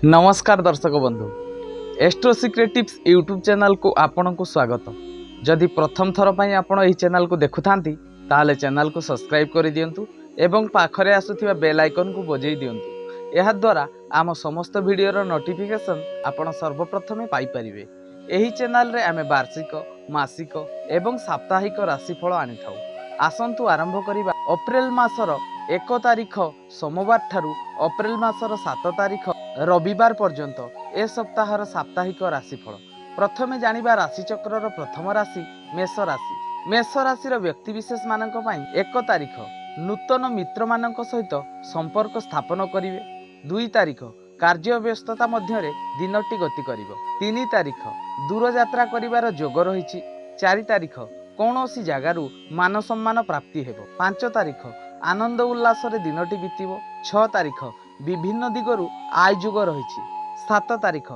नमस्कार दर्शक बंधु astro secret tips YouTube channel को आपण को स्वागत। जदि प्रथम थर पर आपण यह चैनल को देखुथांती ताहले चैनल को सब्सक्राइब कर दियंतु एवं पाखरे आसुथिबा बेल आइकन को बजाई दियंतु। यह द्वारा आम समस्त वीडियोर नोटिफिकेशन आपण सर्वप्रथमे पाई परिबे। एही चैनल रे आमे वार्षिक मासिक एवं साप्ताहिक राशिफल आनिथाउ। आसंतु आरंभ करिबा अप्रैल मासर 1 तारिख सोमवार ठारू अप्रैल मासर 7 तारिख रविवार पर्यंत ए सप्ताहर साप्ताहिक राशिफल। प्रथमे जानिबा राशिचक्रर प्रथम राशि मेष राशि। मेष राशिर व्यक्तिविशेष मानक पई 1 तारिख नूतन मित्र मानक सहित संपर्क स्थापन करिवे। 2 तारिख कार्य व्यस्तता मध्यरे दिनटी गति करिवो। 3 तारिख दूर यात्रा करिवार जोग रहिछि। 4 तारिख कौनसी जगारू मान सम्मान प्राप्ति हेबो। 5 तारिख आनंद उल्लास रे दिनटी बीतिबो। 6 तारिख विभिन्न दिगरु आय जुग रहिछि। 7 तारिख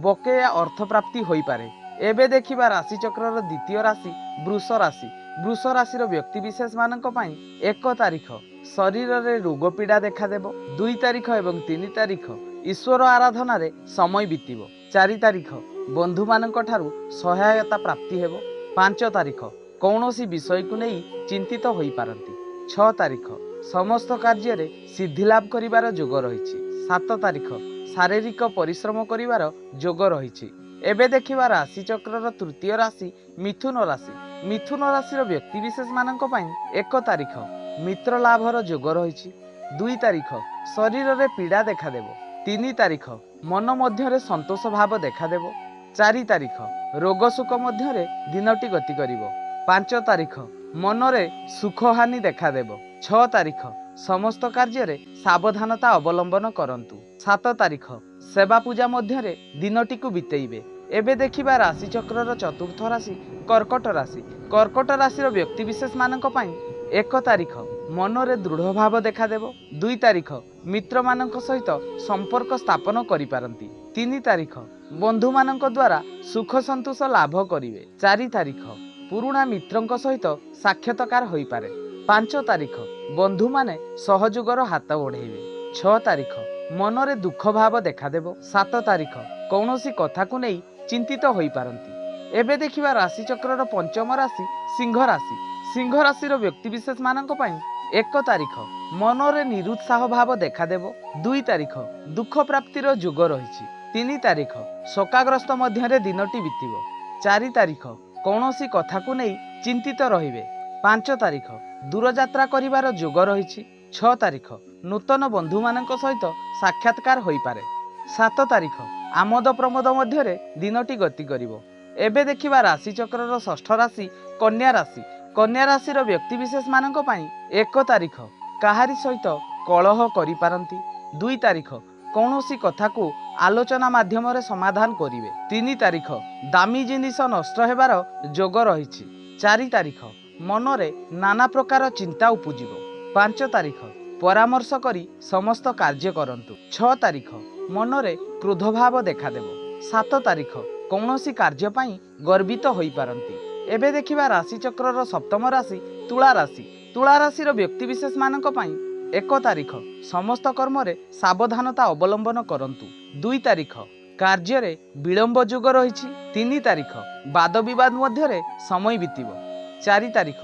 बकेया अर्थ प्राप्ति होई पारे। एबे देखिबा राशि चक्रर द्वितीय राशि वृष राशि। वृष राशिर व्यक्ति विशेष मानक पई 1 तारिख शरीर रे रोग पीड़ा देखा देबो। 2 तारिख एवं 3 तारिख ईश्वर आराधना रे समय बीतिबो। 4 तारिख बंधु मानक ठारू सहायता प्राप्ति हेबो। 5 तारिख कौनसी विषय को नहीं चिंतित होई पारंती। 6 तारिख समस्त कार्य रे सिद्धि लाभ करिवार जोग रहिछि। 7 तारिख शारीरिक परिश्रम करिवार जोग रहिछि। एबे देखिबा राशि चक्रर तृतीय राशि मिथुन राशि। मिथुन राशिर व्यक्ति विशेष मानक पई 1 तारिख मित्र लाभर जोग रहिछि। 2 तारिख शरीर रे पीड़ा देखा देबो। 3 तारिख मन मध्यरे संतोष भाव देखा देबो। 4 तारिख रोग सुख मध्यरे दिनटी गति करिवो। 5 तारिख मनरे सुख हानि देखा देबो। 6 तारिख समस्त कार्य रे सावधानता अवलंबन करंतु। 7 तारिख सेवा पूजा मध्यरे दिनटी को बितेइबे। एबे देखिबा राशि चक्रर चतुर्थ राशि कर्कट राशि। कर्कट राशिर व्यक्ति विशेष मानक पई 1 तारिख मनरे दृढ़ भाव देखा देबो। 2 तारिख मित्र मानक सहित संपर्क स्थापन करि पारंती। 3 तारिख बंधु मानक द्वारा सुख संतोष लाभ करिवे। 4 तारिख पुराणा मित्रंक सहित साक्षात्कार होई पारे। 5 तारिख बंधु माने सहयोगर हाथ बढ़ेबे। 6 तारिख मनरे दुख भाव देखा देबो। 7 तारिख कौनसी कथा को नहीं चिंतित होई पारंती। एबे देखिबा राशि चक्रर पंचम राशि सिंह राशि। सिंह राशिर व्यक्ति विशेष मानक पई 1 तारिख मनरे निरुत्साह भाव देखा देबो। 2 तारिख दुख प्राप्तिर जोग रहिछि। 3 तारिख शोकाग्रस्त मध्यरे दिनटी बीतिबो। 4 तारिख कौनसी कथा को नहीं चिंतित रहिबे। 5 तारिख दूर यात्रा करिवार जोग रहिछि। 6 तारिख नूतन बंधु मानक सहित साक्षात्कार होई पारे। 7 तारिख आमोद प्रमोद मध्यरे दिनटी गति करिवो। एबे देखिबा राशि चक्रर षष्ठ राशि कन्या राशि। कन्या राशिर व्यक्ति विशेष मानक पई 1 तारिख काहारी सहित कलह करि पारंती। 2 तारिख कौनसी कथा को आलोचना माध्यम रे समाधान करिवे। 3 तारिख दामी जिनिस नष्ट हेबार जोग रहिछि। 4 तारिख मनरे नाना प्रकार चिंता उपजिबो। 5 तारिख परामर्श करी समस्त कार्य करंतु। 6 तारिख मनरे क्रोध भाव देखा देबो। 7 तारिख कौनसी कार्य पई गर्वित होई पारंती। एबे देखिबा राशि चक्रर सप्तम राशि तुला राशि। तुला राशिर व्यक्ति विशेष मानक पई 1 तारिख समस्त कर्म रे सावधानता अवलंबन करंतु। 2 तारिख कार्य रे विलंब जोग रहिछि। 3 तारिख वाद विवाद मध्यरे समय बीतिबो। 4 तारिख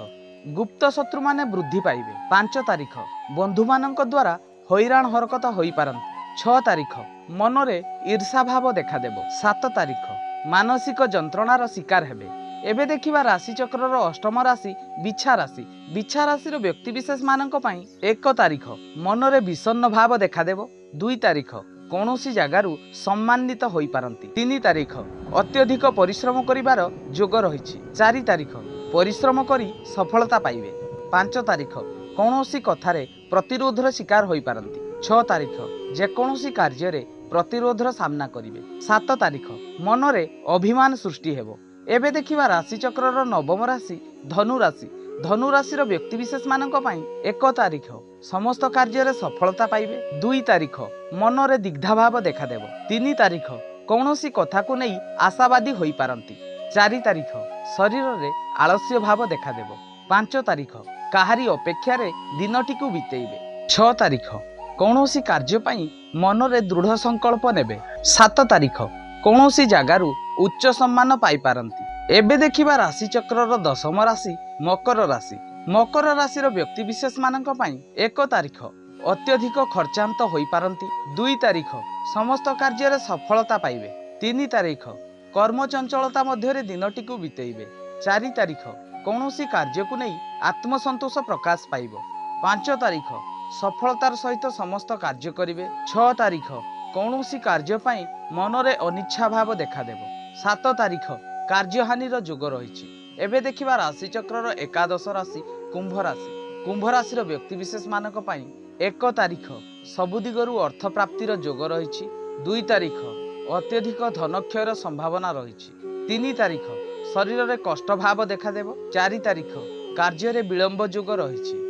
गुप्त शत्रु माने वृद्धि पाइबे। 5 तारिख बंधु मानक द्वारा हैरान हरकत होई पारंती। 6 तारिख मनरे ईर्षा भाव देखा देबो। 7 तारिख मानसिक जंत्रणार शिकार हेबे। एबे देखिबा राशि चक्रर अष्टम राशि बिछा राशि। बिछा राशिर व्यक्ति विशेष मानक पई 1 तारिख मनरे विषण्ण भाव देखा देबो। 2 तारिख कौनसी जगारू सम्मानित होई पारंती। 3 तारिख अत्यधिक परिश्रम करिवार जोग रहिछि। 4 तारिख परिश्रम करी सफलता पाइबे। 5 तारिख कौनसी कथारे प्रतिरोधर शिकार होई पारंती। 6 तारिख जेकोनसी कार्य रे प्रतिरोधर सामना करिवे। 7 तारिख मनरे अभिमान सृष्टि हेबो। एबे देखिबा राशि चक्रर नवम राशि धनु राशि। धनु राशिर व्यक्ति विशेष मानक पई 1 तारिख समस्त कार्य रे सफलता पाइबे। 2 तारिख मनरे दिग्धा भाव देखा देबो। 3 तारिख कौनसी कथा को नहीं आशावादी होई पारंती। 4 तारिख शरीर रे आलस्य भाव देखा देबो। 5 तारिख काहारी अपेक्षा रे दिनटी को बितेइबे। 6 तारिख कौनसी कार्य पई मनरे दृढ़ संकल्प नेबे। 7 तारिख कौनसी जगार उच्च सम्मान पाई पारंती। एबे देखिबा राशि चक्रर दशम राशि मकर राशि। मकर राशि व्यक्ति विशेष मानक पई 1 तारिख अत्यधिक खर्चांत होई पारंती। 2 तारिख समस्त कार्य सफलता पाइबे। 3 तारिख कर्म चंचलता मध्य दिनटी को बितेइबे। 4 तारिख कौनसी कार्य को नहीं आत्मसंतोष प्रकाश पाइब। 5 तारिख सफलतार सहित समस्त कार्य करिवे। 6 तारिख कौनसी कार्य पाई मनरे अनिच्छा भाव देखादेव। 7 तारिख कार्यहानिर जोग रही। एबे देखिबा राशि चक्रर एकादश राशि कुंभ राशि। कुंभ राशि व्यक्ति विशेष मानक पई 1 तारिख सबु दिगरु अर्थ प्राप्तिर जोग रही। 2 तारिख अत्यधिक धनक्षयर संभावना रही। 3 तारिख शरीर में कष्ट भाव देखादेव। 4 तारिख कार्य विलंब जोग रही।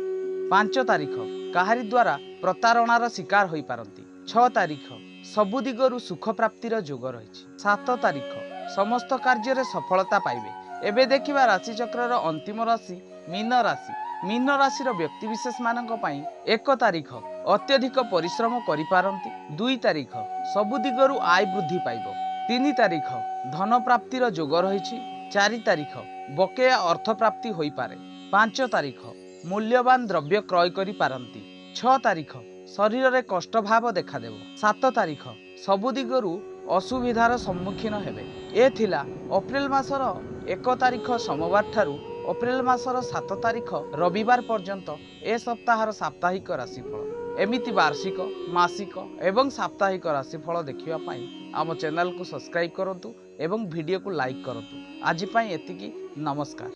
5 तारिख काहारी द्वारा प्रतारणार शिकार होई पारंती। 6 तारिख सबु दिगरु सुख प्राप्तिर जोग रही। 7 तारिख समस्त कार्य सफलता पाइबे। एबे देखिबा राशि चक्रर अंतिम राशि मीन राशि। मीन राशि व्यक्ति विशेष मानक पई 1 तारिख अत्यधिक परिश्रम करि पारंती। 2 तारिख सबु दिगरु आय वृद्धि पाइब। 3 तारिख धन प्राप्तिर जोग रही। 4 तारिख बकेया अर्थ प्राप्ति होई पारे। 5 तारिख मूल्यवान द्रव्य क्रय करि पारंती। 6 तारिख शरीर में कष्ट भाव देखादेव। 7 तारिख सबु दिगरु असुविधार सम्मुखीन हेबे। ए थिला अप्रैल मासर 1 तारिख सोमवार ठारू अप्रैल मासर 7 तारिख रविवार पर्यंत ए सप्ताहर साप्ताहिक राशिफल। एमिति वार्षिक मासिक एवं साप्ताहिक राशिफल देखिवा पाई आम चैनल को सब्सक्राइब करंतु एवं वीडियो को लाइक करंतु। आज पाई एतिकी। नमस्कार।